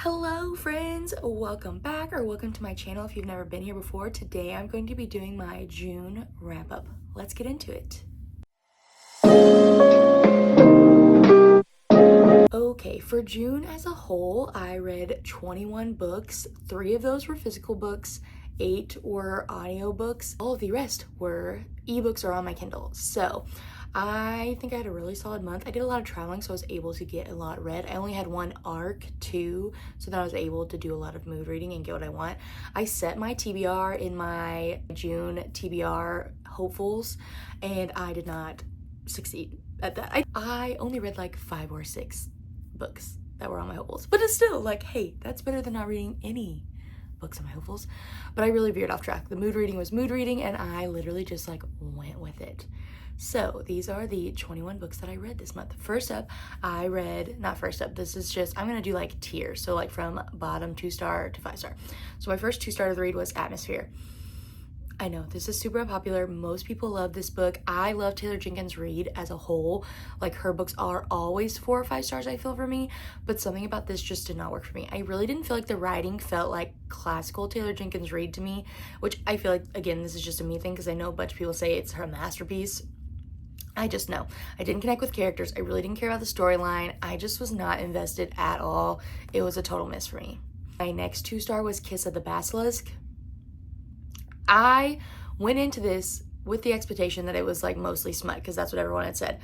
Hello friends, welcome back or welcome to my channel if you've never been here before. Today I'm going to be doing my June wrap up. Let's get into it. Okay, for June as a whole, I read 21 books. 3 of those were physical books, 8 were audiobooks. All of the rest were ebooks or on my Kindle. So I think I had a really solid month. I did a lot of traveling, so I was able to get a lot read. I only had one arc, 2, so that I was able to do a lot of mood reading and get what I want. I set my TBR in my June TBR hopefuls, and I did not succeed at that. I only read like 5 or 6 books that were on my hopefuls, but it's still like, hey, that's better than not reading any books on my hopefuls. But I really veered off track. The mood reading was mood reading, and I literally just like went with it. So these are the 21 books that I read this month. First up, I read, not first up, this is just, I'm gonna do like tiers. So like from bottom 2-star to 5-star. So my first 2-star to read was Atmosphere. I know this is super unpopular. Most people love this book. I love Taylor Jenkins Reid as a whole. Like her books are always 4 or 5 stars, I feel, for me, but something about this just did not work for me. I really didn't feel like the writing felt like classical Taylor Jenkins Reid to me, which I feel like, again, this is just a me thing because I know a bunch of people say it's her masterpiece. I just know. I didn't connect with characters. I really didn't care about the storyline. I just was not invested at all. It was a total miss for me. My next 2-star was Kiss of the Basilisk. I went into this with the expectation that it was like mostly smut because that's what everyone had said.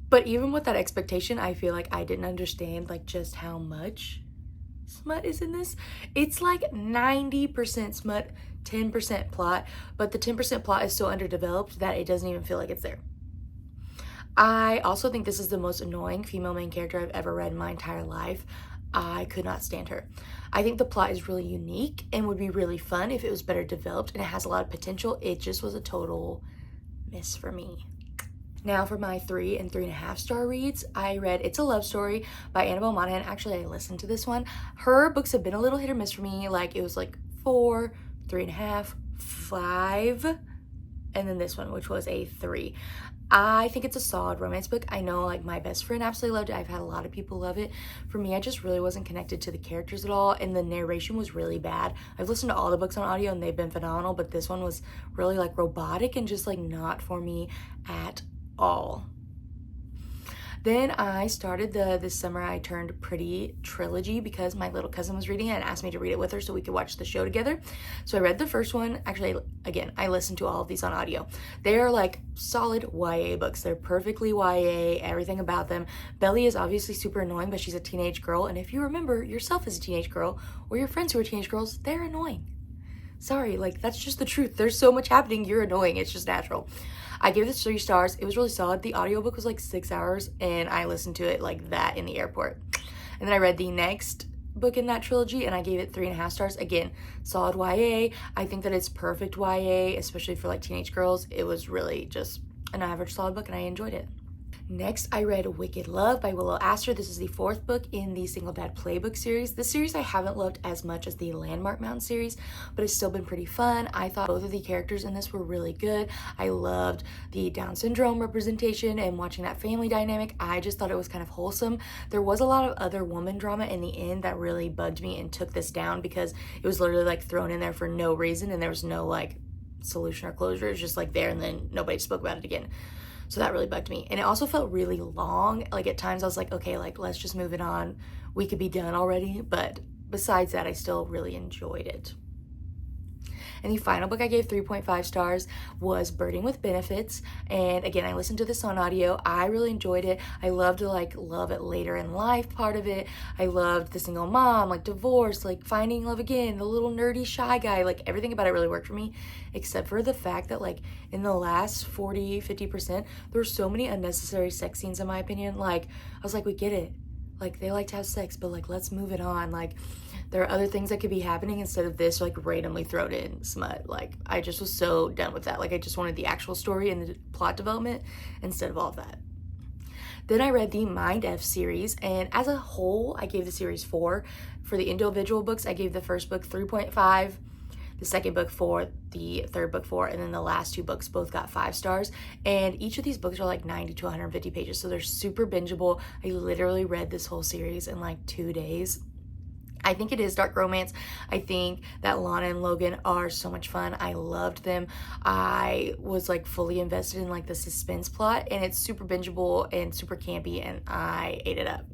But even with that expectation, I feel like I didn't understand like just how much smut is in this. It's like 90% smut, 10% plot, but the 10% plot is so underdeveloped that it doesn't even feel like it's there. I also think this is the most annoying female main character I've ever read in my entire life. I could not stand her. I think the plot is really unique and would be really fun if it was better developed, and it has a lot of potential. It just was a total miss for me. Now for my 3 and 3.5 star reads, I read It's a Love Story by Annabelle Monaghan. Actually, I listened to this one. Her books have been a little hit or miss for me. Like it was like 4, 3.5, 5, and then this one, which was a 3. I think it's a solid romance book. I know like my best friend absolutely loved it. I've had a lot of people love it. For me, I just really wasn't connected to the characters at all, and the narration was really bad. I've listened to all the books on audio and they've been phenomenal, but this one was really like robotic and just like not for me at all. Then I started the This Summer I Turned Pretty trilogy because my little cousin was reading it and asked me to read it with her so we could watch the show together. So I read the first one. Actually, again, I listened to all of these on audio. They are like solid YA books. They're perfectly YA, everything about them. Belly is obviously super annoying, but she's a teenage girl. And if you remember yourself as a teenage girl or your friends who are teenage girls, they're annoying. Sorry, like that's just the truth. There's so much happening. You're annoying. It's just natural. I gave this 3 stars. It was really solid. The audiobook was like 6 hours and I listened to it like that in the airport. And then I read the next book in that trilogy and I gave it 3.5 stars. Again, solid YA. I think that it's perfect YA, especially for like teenage girls. It was really just an average solid book and I enjoyed it. Next, I read Wicked Love by Willow Astor. This is the 4th book in the Single Dad Playbook series. This series I haven't loved as much as the Landmark Mountain series, but it's still been pretty fun. I thought both of the characters in this were really good. I loved the Down syndrome representation and watching that family dynamic. I just thought it was kind of wholesome. There was a lot of other woman drama in the end that really bugged me and took this down because it was literally like thrown in there for no reason and there was no like solution or closure. It was just like there and then nobody spoke about it again. So that really bugged me. And it also felt really long. Like at times I was like, okay, like let's just move it on. We could be done already. But besides that, I still really enjoyed it. And the final book I gave 3.5 stars was Birding with Benefits. And again, I listened to this on audio. I really enjoyed it. I loved the like love it later in life part of it. I loved the single mom, like divorce, like finding love again, the little nerdy shy guy, like everything about it really worked for me, except for the fact that like in the last 40-50%, there were so many unnecessary sex scenes in my opinion. Like I was like, we get it. Like they like to have sex, but like let's move it on. Like there are other things that could be happening instead of this like randomly thrown in smut. Like I just was so done with that. Like I just wanted the actual story and the plot development instead of all of that. Then I read the Mind F series, and as a whole I gave the series 4. For the individual books, I gave the first book 3.5, the second book 4, the third book 4, and then the last 2 books both got 5 stars. And each of these books are like 90 to 150 pages, so they're super bingeable. I literally read this whole series in like 2 days. I think it is dark romance. I think that Lana and Logan are so much fun. I loved them. I was like fully invested in like the suspense plot, and it's super bingeable and super campy, and I ate it up.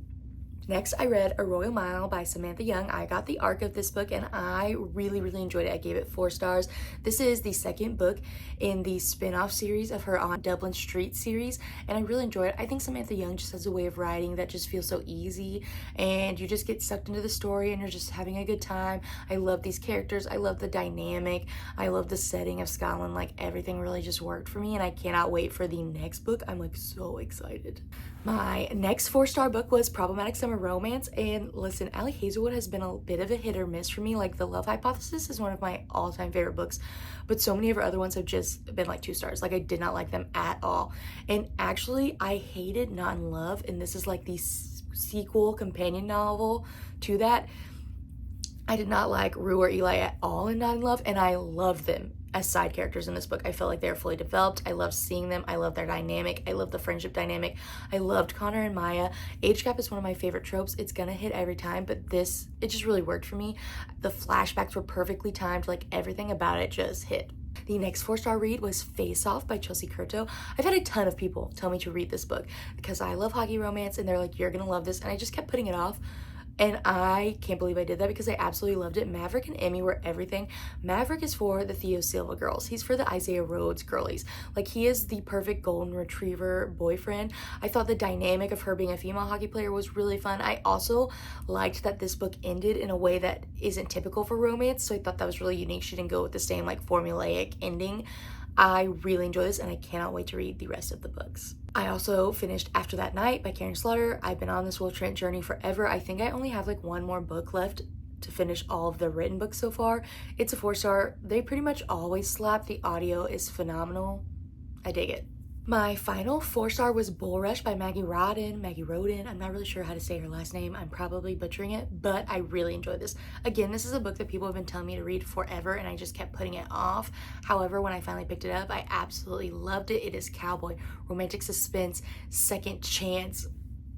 Next, I read A Royal Mile by Samantha Young. I got the arc of this book and I really enjoyed it. I gave it 4 stars. This is the second book in the spin-off series of her On Dublin Street series, and I really enjoyed it. I think Samantha Young just has a way of writing that just feels so easy, and you just get sucked into the story and you're just having a good time. I love these characters. I love the dynamic. I love the setting of Scotland. Like, everything really just worked for me, and I cannot wait for the next book. I'm like so excited. My next 4-star book was Problematic Summer Romance, and listen, Ali Hazelwood has been a bit of a hit or miss for me. Like, The Love Hypothesis is one of my all-time favorite books, but so many of her other ones have just been like 2 stars. Like, I did not like them at all. And actually, I hated Not in Love, and this is like the sequel companion novel to that. I did not like Rue or Eli at all in Not in Love, and I loved them as side characters in this book. I felt like they were fully developed. I loved seeing them. I love their dynamic. I love the friendship dynamic. I loved Connor and Maya. Age gap is one of my favorite tropes. It's gonna hit every time, but this, it just really worked for me. The flashbacks were perfectly timed. Like, everything about it just hit. The next 4-star read was Face Off by Chelsea Curto. I've had a ton of people tell me to read this book because I love hockey romance, and they're like, you're gonna love this, and I just kept putting it off. And I can't believe I did that because I absolutely loved it. Maverick and Emmy were everything. Maverick is for the Theo Silva girls. He's for the Isaiah Rhodes girlies. Like, he is the perfect golden retriever boyfriend. I thought the dynamic of her being a female hockey player was really fun. I also liked that this book ended in a way that isn't typical for romance, so I thought that was really unique. She didn't go with the same like formulaic ending. I really enjoy this, and I cannot wait to read the rest of the books. I also finished After That Night by Karen Slaughter. I've been on this Will Trent journey forever. I think I only have like 1 more book left to finish all of the written books so far. It's a 4-star. They pretty much always slap. The audio is phenomenal. I dig it. My final 4-star was Bull Rush by Maggie Roden. I'm not really sure how to say her last name. I'm probably butchering it, but I really enjoyed this. Again, this is a book that people have been telling me to read forever, and I just kept putting it off. However, when I finally picked it up, I absolutely loved it. It is cowboy, romantic suspense, second chance.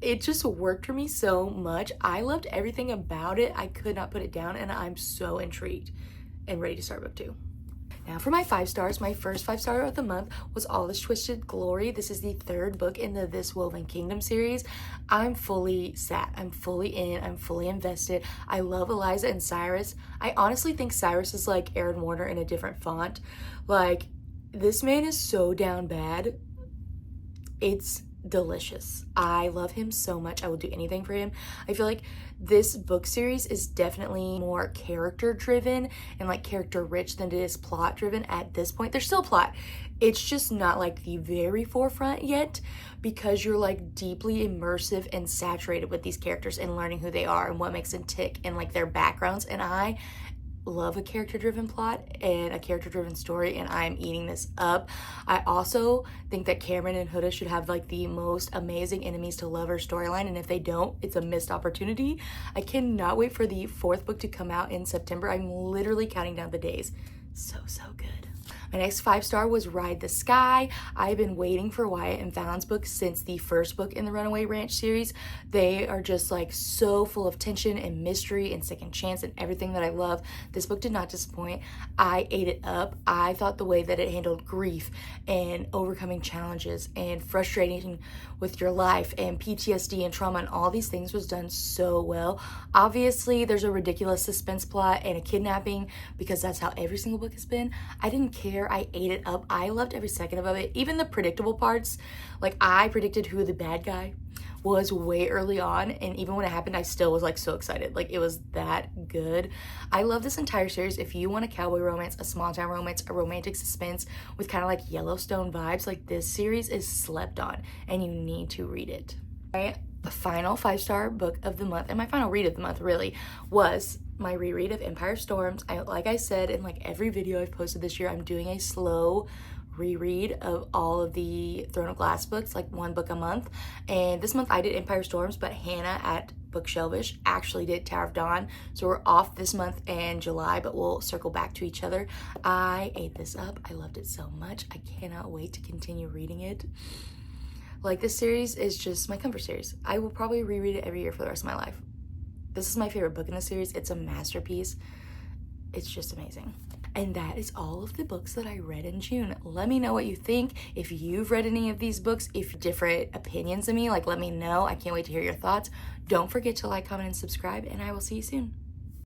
It just worked for me so much. I loved everything about it. I could not put it down, and I'm so intrigued and ready to start book 2. Now for my 5 stars, my first 5-star of the month was All This Twisted Glory. This is the 3rd book in the This Woven Kingdom series. I'm fully sat. I'm fully in. I'm fully invested. I love Eliza and Cyrus. I honestly think Cyrus is like Aaron Warner in a different font. Like, this man is so down bad. It's delicious. I love him so much. I will do anything for him. I feel like this book series is definitely more character driven and like character rich than it is plot driven at this point. There's still plot. It's just not like the very forefront yet, because you're like deeply immersive and saturated with these characters and learning who they are and what makes them tick and like their backgrounds. And I love a character-driven plot and a character-driven story, and I'm eating this up. I also think that Cameron and Huda should have like the most amazing enemies to lover storyline, and if they don't, it's a missed opportunity. I cannot wait for the 4th book to come out in September. I'm literally counting down the days. So good. My next 5-star was Ride the Sky. I've been waiting for Wyatt and Fallon's book since the 1st book in the Runaway Ranch series. They are just like so full of tension and mystery and second chance and everything that I love. This book did not disappoint. I ate it up. I thought the way that it handled grief and overcoming challenges and frustrating with your life and PTSD and trauma and all these things was done so well. Obviously, there's a ridiculous suspense plot and a kidnapping because that's how every single book has been. I didn't care. I ate it up. I loved every second of it. Even the predictable parts, like I predicted who the bad guy was way early on, and even when it happened, I still was like so excited. Like, it was that good. I love this entire series. If you want a cowboy romance, a small town romance, a romantic suspense with kind of like Yellowstone vibes, like this series is slept on and you need to read it. My final 5-star book of the month, and my final read of the month really, was my reread of Empire Storms. Like I said in like every video I've posted this year, I'm doing a slow reread of all of the Throne of Glass books, like 1 book a month. And this month I did Empire Storms, but Hannah at Bookshelvish actually did Tower of Dawn. So we're off this month and July, but we'll circle back to each other. I ate this up. I loved it so much. I cannot wait to continue reading it. Like, this series is just my comfort series. I will probably reread it every year for the rest of my life. This is my favorite book in the series. It's a masterpiece. It's just amazing. And that is all of the books that I read in June. Let me know what you think. If you've read any of these books, if different opinions of me, like let me know. I can't wait to hear your thoughts. Don't forget to like, comment, and subscribe, and I will see you soon.